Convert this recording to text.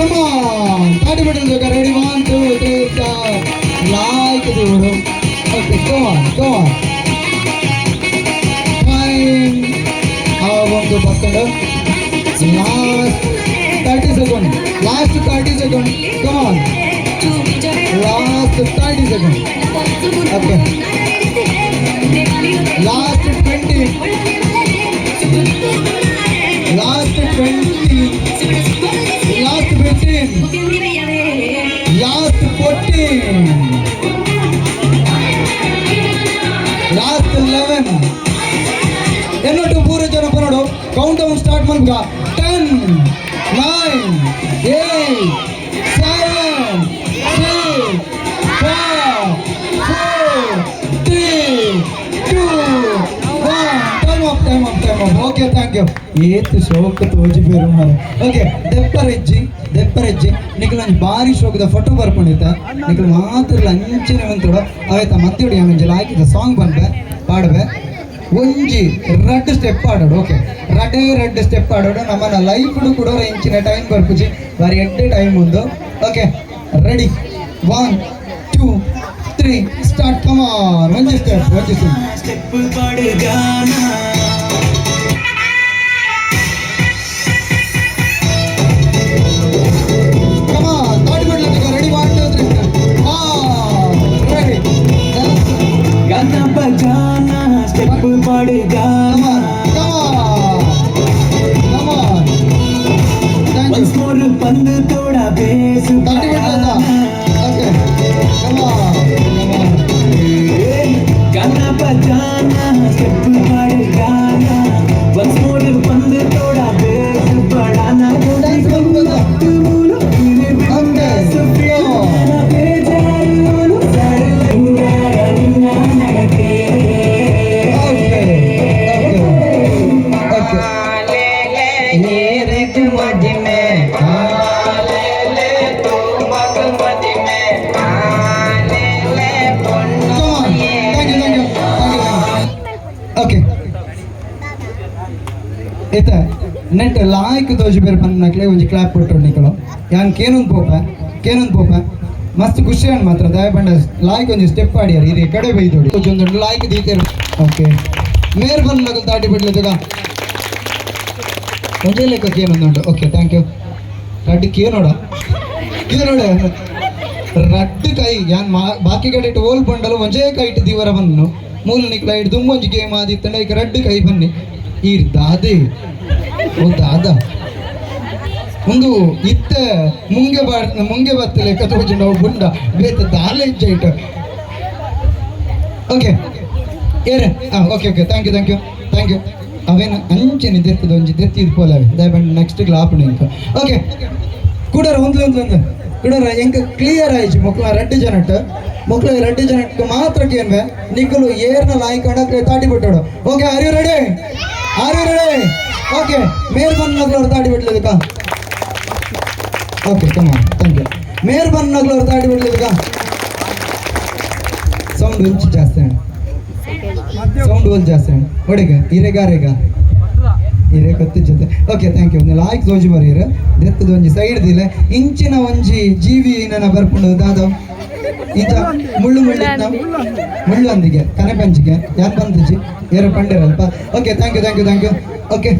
Come on. Party button joga. Ready? 1, 2, 3, start. Like the video. Okay, come on. Fine. How about the button? Last 30 seconds. Last 30 seconds. Come on. Last 30 seconds. Okay. Last 20. Last 20. Last 15. Last 14. Last 11. ಎನ್ನೊಟ್ಟು ಪೂರ ಜನ ಬರೋಡು count down start ಮಾಡ್ಗ 10 9 8 7 6 5 4 3 2 1 time up okay thank you ಏತ್ ಶೋಕ ತೋಜಿಬೇರು ಮಾರೆ okay ದೆಪ್ಪರೆಜ್ಜಿ Nikhil ಭಾರಿ ಶೋಕದ photo ಬರ್ಕೊಂಡಿದ್ದೆ Nikhil ಮಾತ್ರ ಅಂಚಿನ ಮಂತ್ರೋಡು ಆಯ್ತಾ ಮತ್ತೆ ನಂಗೆ ಹಾಕಿದ ಸಾಂಗ್ ಬಂದೆ ಪಾಡ್ಬೆ ಒಂಜಿ ರೆಡ್ ಸ್ಟೆಪ್ ಆಡೋಡು ಓಕೆ ರೆಡ್ ಸ್ಟೆಪ್ ಆಡೋಡು ನಮ್ಮನ್ನ ಲೈಫ್ ಕೂಡ ಇಂಚಿನ ಟೈಮ್ ಬರ್ಪುಜಿ ಬಾರಿ ಎಡ್ಡೆ ಟೈಮ್ ಒಂದು okay ready 1 2 3 start come on ಒಂಜಿ ಸ್ಟೆಪ್ ಪಾಡುಗಾನ पंद थोड़ा बेस गाना बजाना स्टेप मार गाना once more पंद थोड़ा बेस बढ़ाना ನೆಟ್ ಲಾಯ್ಕ್ ತೋಜಿ ಬೇರೆ ಬಂದ ನಕ್ಲೆ ಒಂಜಿ ಕ್ಲಾಪ್ ಕೊಟ್ಟರು ನಿಕಲು ಯಾನ್ ಕೇನೊಂದು ಪೋಪ ಮಸ್ತ್ ಖುಷಿ ಅನ್ ಮಾತ್ರ ದಯ ಬಂಡ ಲಾಯ್ಕ್ ಒಂಜಿ ಸ್ಟೆಪ್ ಆಡಿಯಾರ ಇದು ಕಡೆ ಬೈದೋಡಿ ಒಂದು ಲಾಯ್ಕ್ ದೀತೇರು ಓಕೆ ಮೇರ್ ಬಂದ ನಗಲ್ ದಾಟಿ ಬಿಡ್ಲದಾಗ ಒಂಜೇ ಲೆಕ್ಕ ಕೇನೊಂದುಂಟು ಓಕೆ ಥ್ಯಾಂಕ್ ಯು ರಡ್ಡು ಕೇನೋಡ ಇದು ನೋಡ ರಡ್ಡು ಕೈ ಯಾನ್ ಬಾಕಿ ಕಡೆ ಇಟ್ಟು ಓಲ್ ಬಂಡಲು ಒಂಜೇ ಕೈ ಇಟ್ಟು ದಿವರ ಬಂದನು ಮೂಲ ನಿಕ್ಲ ಇಟ್ಟು ತುಂಬೊಂಜಿ ಗೇಮ್ ಆದಿತ್ತಂಡ ಈಗ ರಡ್ಡು ಕೈ ಬನ್ನಿ ಈರ್ ದಾದೆ ಓ ದಾದ ಒಂದು ಇತ್ತ ಮುಂಗೆ ಬತ್ತ ಲೆಕ್ಕ ತೋಜಿ ನಾವು ಗುಂಡ ಬೇತ ದಾಲೆ ಇಜ್ಜೈಟ್ ಓಕೆ ಏರೆ ಓಕೆ ಥ್ಯಾಂಕ್ ಯು ಅವೇನು ಅಂಚೆನಿ ದೆತ್ತದ ಒಂಜಿ ದೆತ್ತಿದ್ ಪೋಲವೆ ದಯಬಂಡ್ ನೆಕ್ಸ್ಟ್ ಗ್ಲಾಪ್ ಇಂಕ ಓಕೆ ಕೂಡರ ಒಂದು ಕೂಡರ ಎಂಕ ಕ್ಲಿಯರ್ ಆಯ್ತು ಮಕ್ಕಳ ರೆಡ್ ಜನಟ್ ಮಾತ್ರ ಕೇನ್ವೆ ನಿಕ್ಕಲು ಏರ್ನ ಲಾಯ್ಕೊಂಡ ತಾಟಿ ಬಿಟ್ಟೋಡು okay are you ready okay ಮೇರ್ ಬನ್ನಗ್ಲವ್ರು ತಾಡಿ ಬಿಡ್ಲಿದಕ್ಕ ಓಕೆ ಕಮಾನ್ ಥ್ಯಾಂಕ್ ಯು ಮೇರ್ ಬನ್ನಗ್ಲವ್ರು ತಾಡಿ ಬಿಡ್ಲಿದಕ್ಕ ಸೌಂಡ್ ಒಂಚು ಜಾಸ್ತಿ ಸೌಂಡ್ ಒಂದು ಜಾಸ್ತಿ ಹೊಡಿಗ ಹಿರೇಗಾರೇಗ ಹಿರೇ ಕತ್ತಿ ಜೊತೆ ಓಕೆ ಥ್ಯಾಂಕ್ ಯು ಲಾಯ್ಕ್ ಜೋಜಿ ಬರೀರ ದೆತ್ತದ ಒಂಜಿ ಸೈಡ್ ದಿಲೆ ಇಂಚಿನ ಒಂಜಿ ಜೀವಿ ನನ್ನ ಬರ್ಕೊಂಡು ದಾದವ್ ಈಜ ಮುಳ್ಳು ಅಂದಿಗೆ ಕನೆ ಪಂಚಿಗೆ ಯಾರು ಬಂದಿಜ್ಜಿ ಏರ ಪಂಡಿರಲ್ಪ ಓಕೆ ಥ್ಯಾಂಕ್ ಯು ಓಕೆ